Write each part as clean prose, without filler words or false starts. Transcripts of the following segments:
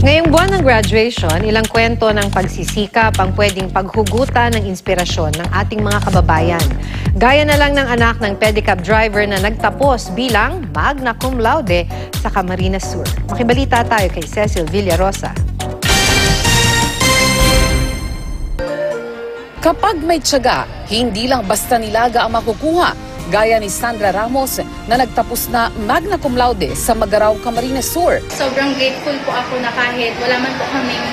Ngayong buwan ng graduation, ilang kwento ng pagsisikap ang pwedeng paghugutan ng inspirasyon ng ating mga kababayan. Gaya na lang ng anak ng pedicab driver na nagtapos bilang magna cum laude sa Camarines Sur. Makibalita tayo kay Cecil Villarosa. Kapag may tiyaga, hindi lang basta nilaga ang makukuha. Gaya ni Sandra Ramos na nagtapos na magna cum laude sa Magaraw, Camarines Sur. Sobrang grateful po ako na kahit wala man po kaming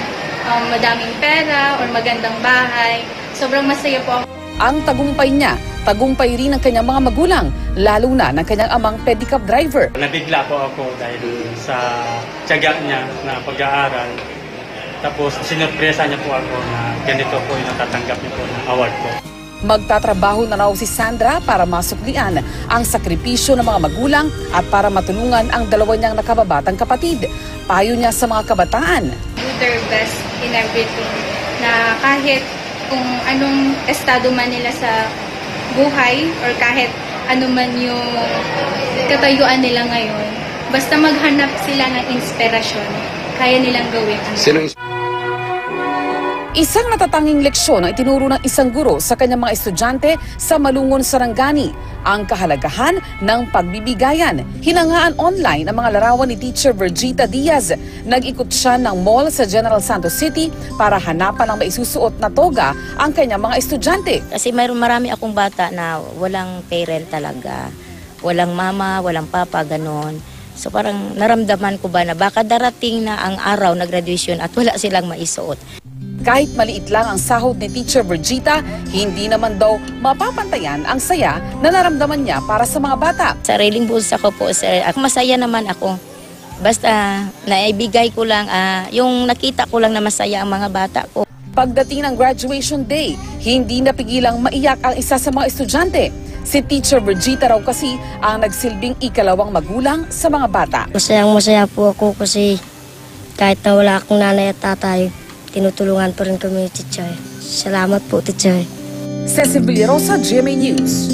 madaming pera or magandang bahay, sobrang masaya po ako. Ang tagumpay niya, tagumpay rin ng kanyang mga magulang, lalo na ng kanyang amang pedicab driver. Nabigla po ako dahil sa tiyaga niya na pag-aaral. Tapos sinurpresa niya po ako na ganito po yung natatanggap niya po ng award ko. Magtatrabaho na raw si Sandra para masuklian ang sakripisyo ng mga magulang at para matulungan ang dalawa niyang nakababatang kapatid. Payo niya sa mga kabataan. Do their best in everything, na kahit kung anong estado man nila sa buhay or kahit ano man yung katayuan nila ngayon, basta maghanap sila ng inspirasyon, kaya nilang gawin. Isang natatanging leksyon ang itinuro ng isang guro sa kanyang mga estudyante sa Malungon, Sarangani, ang kahalagahan ng pagbibigayan. Hinangaan online ang mga larawan ni Teacher Virgita Diaz. Nag-ikot siya ng mall sa General Santos City para hanapan ng maisusuot na toga ang kanyang mga estudyante. Kasi marami akong bata na walang parent talaga. Walang mama, walang papa, ganon. So parang naramdaman ko ba na baka darating na ang araw na graduation at wala silang maisuot. Kahit maliit lang ang sahod ni Teacher Virgita, hindi naman daw mapapantayan ang saya na naramdaman niya para sa mga bata. Sariling bulsa ko po, sir. Masaya naman ako. Basta naibigay ko lang, yung nakita ko lang na masaya ang mga bata ko. Pagdating ng graduation day, hindi napigilang maiyak ang isa sa mga estudyante. Si Teacher Virgita raw kasi ang nagsilbing ikalawang magulang sa mga bata. Masayang-masaya po ako kasi kahit na wala akong nanay at tatay, tinutulungan pa rin kami ni Teacher. Salamat po, Teacher. Cecil Villarosa, GMA News.